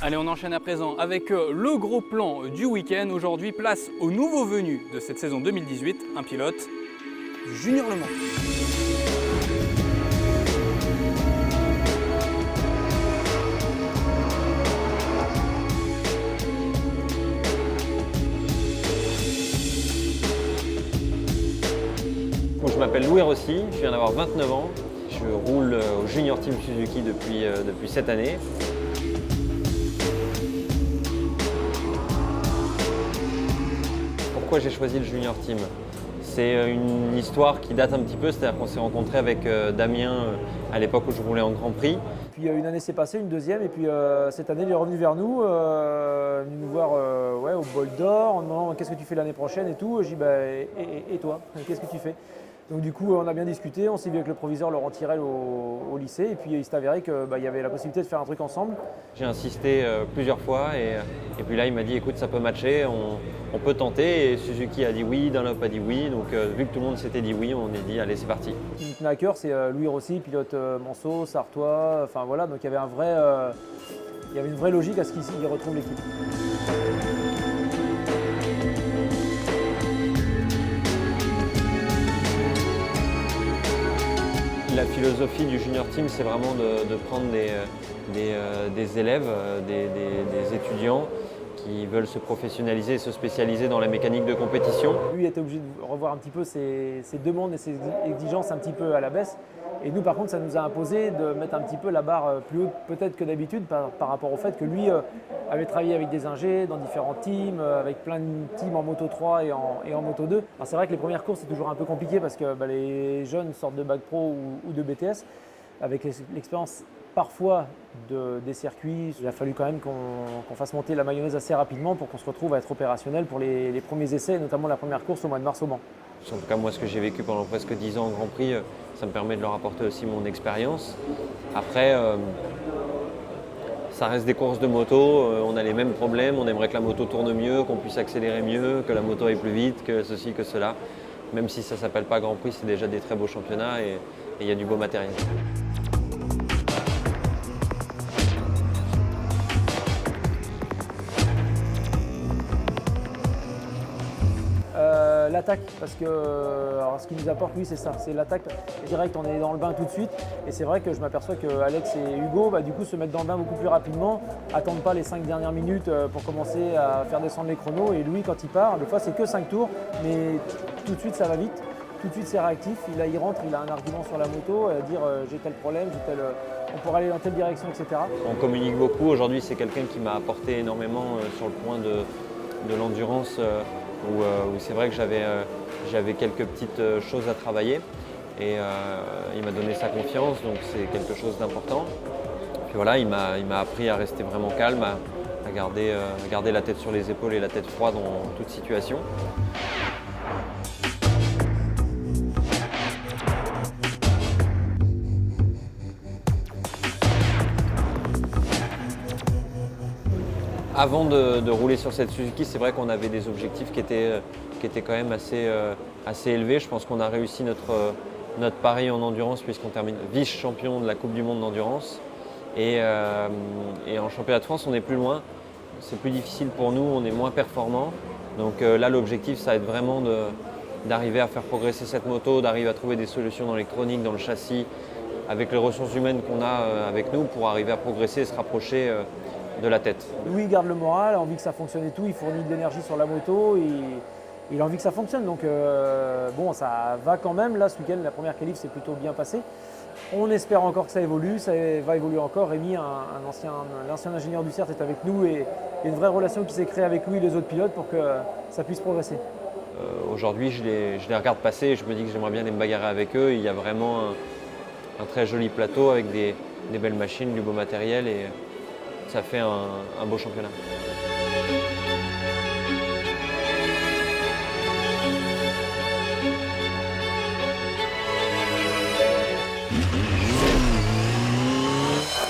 Allez, on enchaîne à présent avec le gros plan du week-end. Aujourd'hui, place au nouveau venu de cette saison 2018, un pilote du Junior Le Mans. Je m'appelle Louis Rossi, je viens d'avoir 29 ans. Je roule au Junior Team Suzuki depuis cette année. Pourquoi j'ai choisi le Junior Team? C'est une histoire qui date un petit peu, c'est-à-dire qu'on s'est rencontré avec Damien à l'époque où je roulais en Grand Prix. Puis une année s'est passée, une deuxième, et puis cette année il est revenu vers nous, venu nous voir au Bol d'Or en demandant qu'est-ce que tu fais l'année prochaine et tout. J'ai dit et toi, qu'est-ce que tu fais? Donc du coup on a bien discuté, on s'est vu avec le proviseur Laurent Tirel au lycée, et puis il s'est avéré qu'il y avait la possibilité de faire un truc ensemble. J'ai insisté plusieurs fois et puis là il m'a dit écoute ça peut matcher, on peut tenter, et Suzuki a dit oui, Dunlop a dit oui, donc vu que tout le monde s'était dit oui, on est dit allez c'est parti. Ce qui me tenait à cœur c'est Louis Rossi, pilote Manceau, Sartois, enfin voilà, donc il y avait une vraie logique à ce qu'il retrouve l'équipe. La philosophie du Junior Team, c'est vraiment de prendre des élèves, des étudiants qui veulent se professionnaliser et se spécialiser dans la mécanique de compétition. Lui était obligé de revoir un petit peu ses demandes et ses exigences un petit peu à la baisse. Et nous, par contre, ça nous a imposé de mettre un petit peu la barre plus haute peut-être que d'habitude par rapport au fait que lui avait travaillé avec des ingés dans différents teams, avec plein de teams en Moto 3 et en Moto 2. Alors, c'est vrai que les premières courses, c'est toujours un peu compliqué parce que les jeunes sortent de Bac Pro ou de BTS. Avec l'expérience parfois des circuits, il a fallu quand même qu'on fasse monter la mayonnaise assez rapidement pour qu'on se retrouve à être opérationnel pour les premiers essais, notamment la première course au mois de mars au Mans. En tout cas, moi, ce que j'ai vécu pendant presque 10 ans en Grand Prix, ça me permet de leur apporter aussi mon expérience. Après, ça reste des courses de moto, on a les mêmes problèmes, on aimerait que la moto tourne mieux, qu'on puisse accélérer mieux, que la moto aille plus vite, que ceci, que cela. Même si ça ne s'appelle pas Grand Prix, c'est déjà des très beaux championnats et il y a du beau matériel. L'attaque, parce que ce qui nous apporte, lui, c'est ça, c'est l'attaque directe, on est dans le bain tout de suite. Et c'est vrai que je m'aperçois que Alex et Hugo, du coup, se mettent dans le bain beaucoup plus rapidement, attendent pas les 5 dernières minutes pour commencer à faire descendre les chronos. Et lui, quand il part, des fois, c'est que 5 tours, mais tout de suite, ça va vite. Tout de suite, c'est réactif. Il rentre, il a un argument sur la moto, dire j'ai tel problème, on pourrait aller dans telle direction, etc. On communique beaucoup. Aujourd'hui, c'est quelqu'un qui m'a apporté énormément sur le point de l'endurance. Où c'est vrai que j'avais quelques petites choses à travailler et il m'a donné sa confiance, donc c'est quelque chose d'important. Puis voilà, il m'a appris à rester vraiment calme, à garder la tête sur les épaules et la tête froide dans toute situation. Avant de rouler sur cette Suzuki, c'est vrai qu'on avait des objectifs qui étaient quand même assez élevés. Je pense qu'on a réussi notre pari en endurance puisqu'on termine vice-champion de la Coupe du Monde d'endurance. Et en championnat de France, on est plus loin. C'est plus difficile pour nous, on est moins performant. Donc là, l'objectif, ça va être vraiment d'arriver à faire progresser cette moto, d'arriver à trouver des solutions dans l'électronique, dans le châssis, avec les ressources humaines qu'on a avec nous pour arriver à progresser et se rapprocher de la tête. Louis garde le moral, a envie que ça fonctionne et tout, il fournit de l'énergie sur la moto, il a envie que ça fonctionne. Donc bon, ça va quand même. Là, ce week-end, la première qualif s'est plutôt bien passée. On espère encore que ça évolue, ça va évoluer encore. Rémi, l'ancien ingénieur du CERT, est avec nous et il y a une vraie relation qui s'est créée avec lui et les autres pilotes pour que ça puisse progresser. Aujourd'hui, je les regarde passer et je me dis que j'aimerais bien aller me bagarrer avec eux. Il y a vraiment un très joli plateau avec des belles machines, du beau matériel et ça fait un beau championnat.